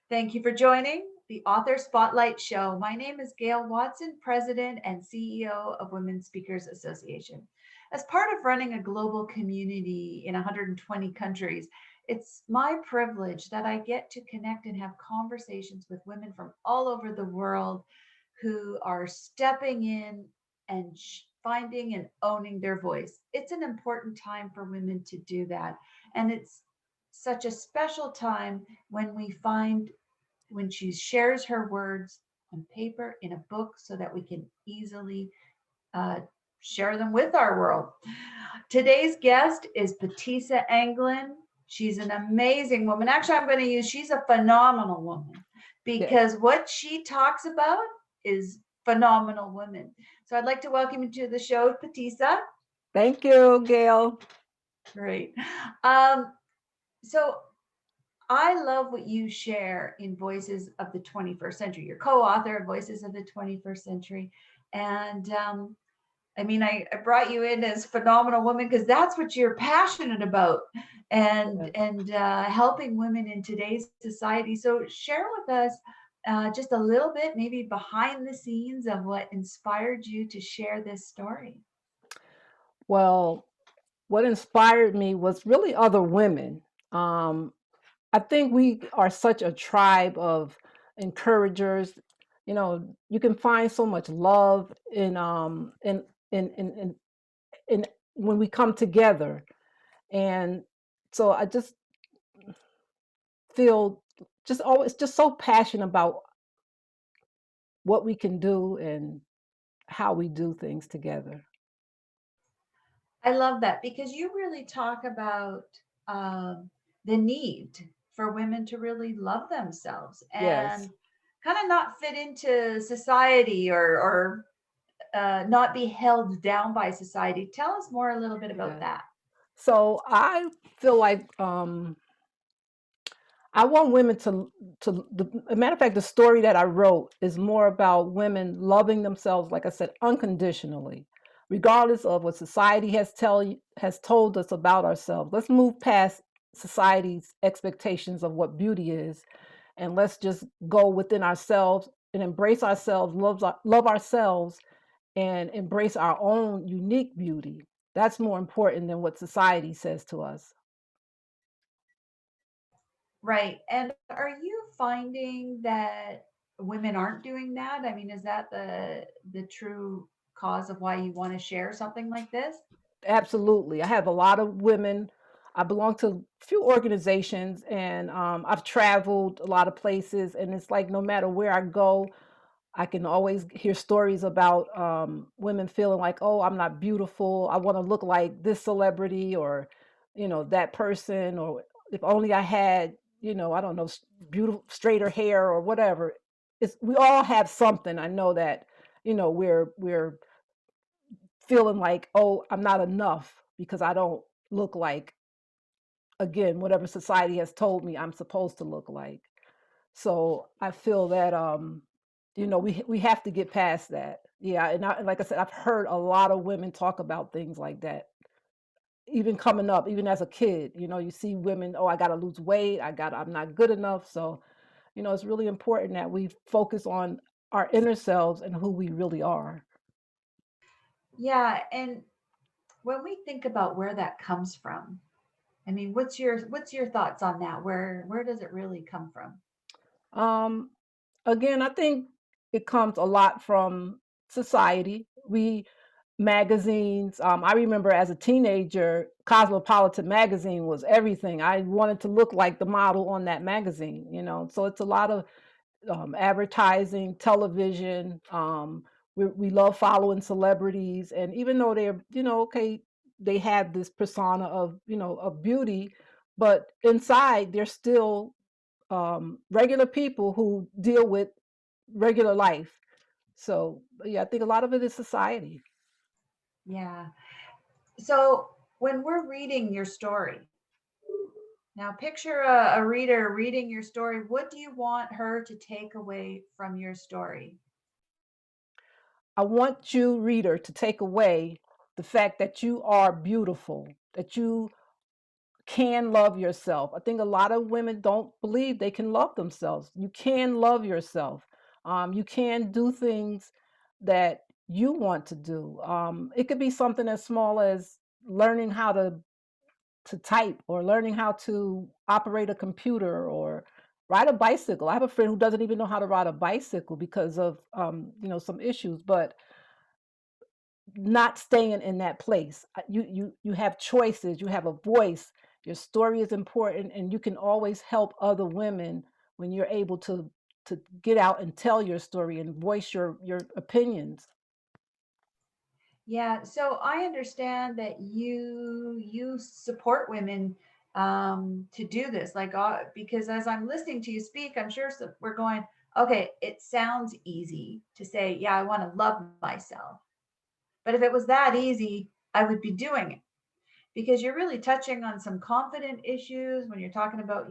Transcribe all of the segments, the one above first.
Thank you for joining the Author Spotlight Show. My name is Gail Watson, President and CEO of Women Speakers Association. As part of running a global community in 120 countries, it's my privilege that I get to connect and have conversations with women from all over the world who are stepping in and finding and owning their voice. It's an important time for women to do that. And it's such a special time when she shares her words on paper in a book so that we can easily uh, share them with our world. Today's guest is Petisa Anglin. She's an amazing woman. Actually, I'm going to use she's a phenomenal woman Yes. because what she talks about is phenomenal women. So I'd like to welcome you to the show, Petisa. Thank you, Gail. Great. Um, so I love what you share in Voices of the 21st Century. You're co-author of Voices of the 21st Century. And I mean, I brought you in as phenomenal woman because that's what you're passionate about and Yes. helping women in today's society. So share with us just a little bit, maybe behind the scenes of what inspired you to share this story. Well, what inspired me was really other women. Um, I think we are such a tribe of encouragers. You can find so much love in when we come together, and so I just feel just always just so passionate about what we can do and how we do things together. I love that because you really talk about the need for women to really love themselves Yes. and kind of not fit into society or not be held down by society. Tell us more a little bit about Yeah. that. So I feel like I want women to a matter of fact, the story that I wrote is more about women loving themselves, like I said, unconditionally, regardless of what society has told us about ourselves. Let's move past society's expectations of what beauty is, and let's just go within ourselves and embrace ourselves, love ourselves, and embrace our own unique beauty. That's more important than what society says to us. Right. And are you finding that women aren't doing that? I mean, is that the true cause of why you want to share something like this? Absolutely. I have a lot of women. I belong to a few organizations, and I've traveled a lot of places. And it's like no matter where I go, I can always hear stories about women feeling like, oh, I'm not beautiful. I want to look like this celebrity or, that person. Or if only I had, I don't know, beautiful, straighter hair or whatever. We all have something. I know that, we're feeling like, oh, I'm not enough because I don't look like, again, whatever society has told me I'm supposed to look like. So I feel that we have to get past that. Yeah, and like I said, I've heard a lot of women talk about things like that. Even coming up, even as a kid, you see women, oh, I got to lose weight, I'm not good enough. So, it's really important that we focus on our inner selves and who we really are. Yeah, and when we think about where that comes from, I mean, what's your thoughts on that? Where does it really come from? Um, Again, I think it comes a lot from society. We magazines. I remember as a teenager, Cosmopolitan magazine was everything. I wanted to look like the model on that magazine. So it's a lot of advertising, television. We love following celebrities, and even though they're, okay, they have this persona of, of beauty, but inside they're still regular people who deal with regular life. So yeah, I think a lot of it is society. Yeah. So when we're reading your story, now picture a reader reading your story. What do you want her to take away from your story? I want you, reader, to take away the fact that you are beautiful, that you can love yourself. I think a lot of women don't believe they can love themselves. You can love yourself. You can do things that you want to do. It could be something as small as learning how to type, or learning how to operate a computer, or ride a bicycle. I have a friend who doesn't even know how to ride a bicycle because of some issues, but not staying in that place. You have choices, you have a voice. Your story is important, and you can always help other women when you're able to get out and tell your story and voice your opinions. Yeah, so I understand that you support women to do this, like because as I'm listening to you speak, I'm sure we're going, okay, it sounds easy to say, yeah, I want to love myself, but if it was that easy, I would be doing it because you're really touching on some confident issues when you're talking about,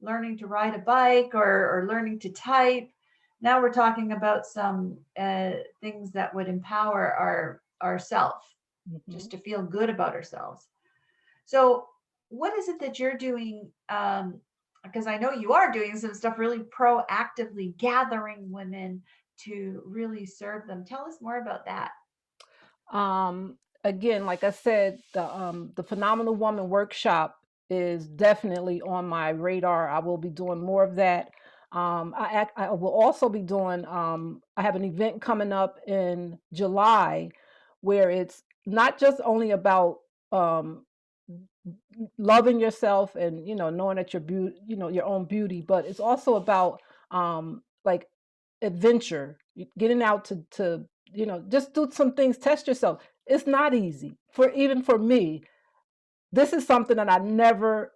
learning to ride a bike or learning to type. Now we're talking about some things that would empower ourself just Mhm. to feel good about ourselves. So, what is it that you're doing? Because I know you are doing some stuff really proactively, gathering women to really serve them. Tell us more about that. Again, like I said, the Phenomenal Woman workshop is definitely on my radar. I will be doing more of that. I will also be doing. I have an event coming up in July, where it's not just only about um, loving yourself and knowing that you're beauty, your own beauty, but it's also about like adventure, getting out to just do some things, test yourself. It's not easy, for even for me. This is something that I've never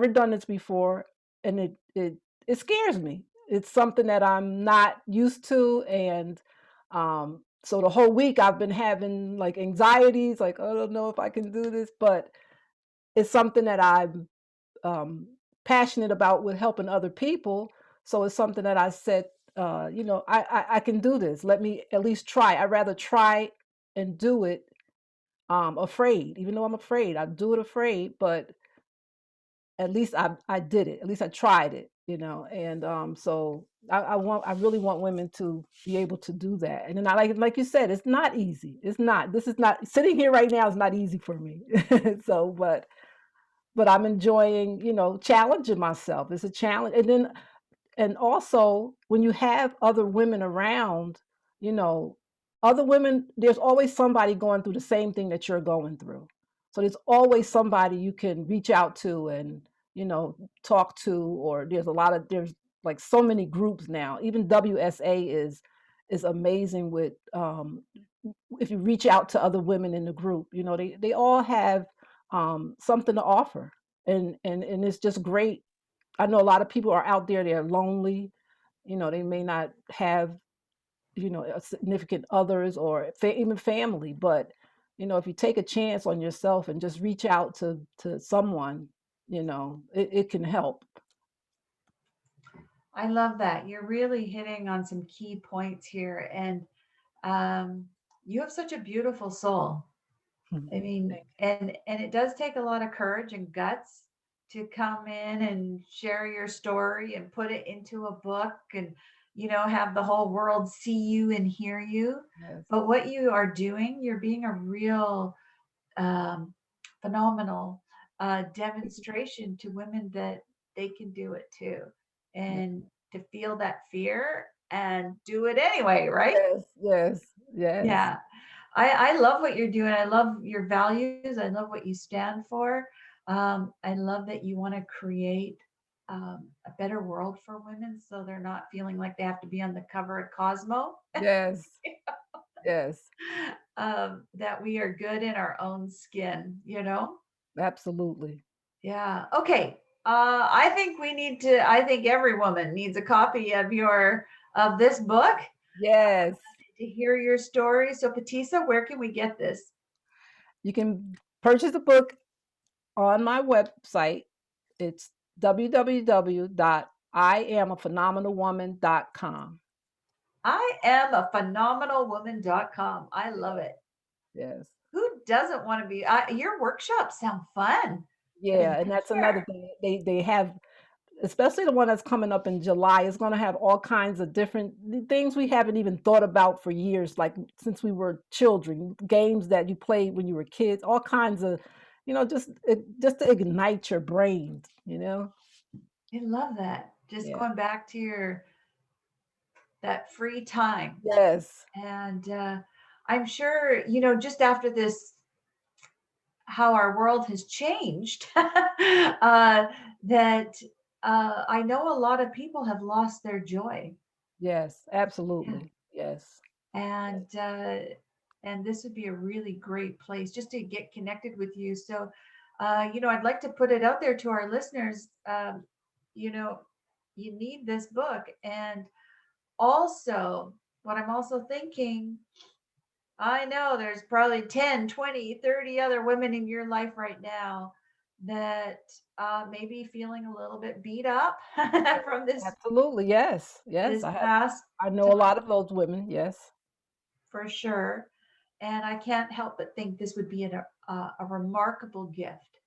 done this before, and it scares me. It's something that I'm not used to, and so the whole week I've been having like anxieties, like, "Oh, I don't know if I can do this," but it's something that I'm um, passionate about, with helping other people. So it's something that I said, I can do this. Let me at least try. I'd rather try and do it afraid, even though I'm afraid. I do it afraid, but at least I did it. At least I tried it, And so I really want women to be able to do that. And then I like you said, it's not easy. It's not. This is not, sitting here right now is not easy for me. So, but I'm enjoying, challenging myself. It's a challenge. And also when you have other women around, you know, other women, there's always somebody going through the same thing that you're going through. So there's always somebody you can reach out to and, talk to, or there's like so many groups now. Even WSA is amazing with if you reach out to other women in the group, they all have something to offer. And it's just great. I know a lot of people are out there, they're lonely, they may not have, a significant others, or even family, but if you take a chance on yourself and just reach out to someone, it can help. I love that. You're really hitting on some key points here. And um, you have such a beautiful soul. Mhm. I mean, Thank and it does take a lot of courage and guts to come in and share your story and put it into a book and have the whole world see you and hear you. you. Yes. But what you are doing, you're being a real um, phenomenal demonstration to women that they can do it too, Yeah. and to feel that fear and do it anyway, right? Yes, yes, yes. Yeah. I love what you're doing. I love your values. I love what you stand for. I love that you want to create a better world for women so they're not feeling like they have to be on the cover of Cosmo. Yes, yes, That we are good in our own skin. absolutely. Yeah. Okay. I think I think every woman needs a copy of this book Yes. to hear your story. So, Petisa, where can we get this? You can purchase the book on my website. It's www.iamaphenomenalwoman.com. I am a phenomenalwoman.com. I Yes, love it. yes. Who doesn't want to be? Your workshops sound fun. Yeah, Yeah, and that's another sure. thing. They have, especially the one that's coming up in July, is gonna have all kinds of different things we haven't even thought about for years, like since we were children, games that you played when you were kids, all kinds of, just to ignite your brain, you know? I love that. Just Yeah. going back to your that free time. Yes. And I'm sure, just after this, how our world has changed, that I know a lot of people have lost their joy. Yes, Yeah. absolutely. Yes. Yes. And this would be a really great place just to get connected with you. So, I'd like to put it out there to our listeners. You know, you need this book, and also, what I'm also thinking, I know there's probably 10, 20, 30 other women in your life right now that may be feeling a little bit beat up from Absolutely, yes, yes, this past I know a time, lot of those women, yes. for sure. And I can't help but think this would be a remarkable gift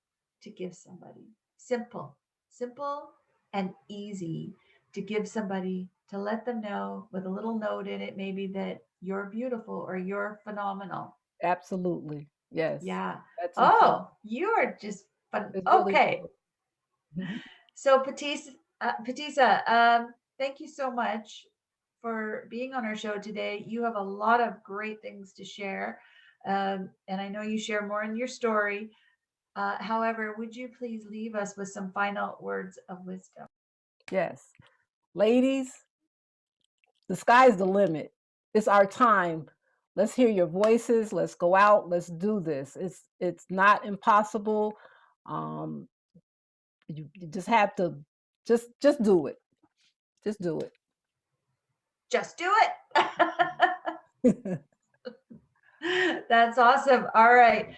to give somebody. Simple, simple and easy to give somebody, to let them know with a little note in it, maybe that you're beautiful or you're phenomenal. Absolutely, yes. Yeah. That's important. Oh, you are just fun. It's really Okay. important. So Petisa, thank you so much for being on our show today. You have a lot of great things to share, and I know you share more in your story. However, would you please leave us with some final words of wisdom? Yes. Ladies, the sky's the limit. It's our time. Let's hear your voices. Let's go out. Let's do this. It's not impossible. Um, you just have to just do it. Just do Just do it. it. That's awesome. All right.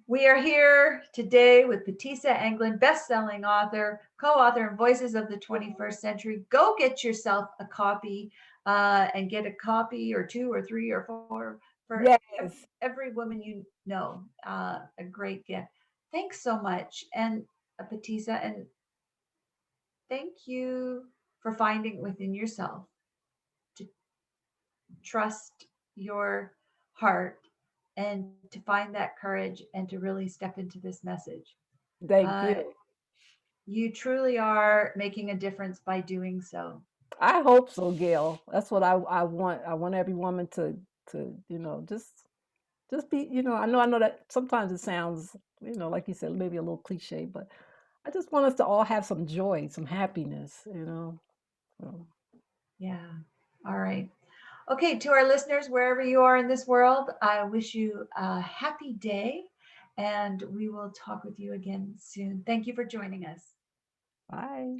We are here today with Petisa Anglin, best-selling author, co-author, and Voices of the 21st Century. Go get yourself a copy, and get a copy or two or three or four for Yes. every woman you know. A great gift. Thanks so much, and Petisa, and thank you for finding within yourself to trust your heart and to find that courage and to really step into this message. Thank Uh, you. you truly are making a difference by doing so. I hope so, Gail. That's what I want. I want every woman to just be, I know that sometimes it sounds, like you said, maybe a little cliche, but I just want us to all have some joy, some happiness. So, Yeah. All right. Okay, to our listeners, wherever you are in this world, I wish you a happy day and we will talk with you again soon. Thank you for joining us. bye.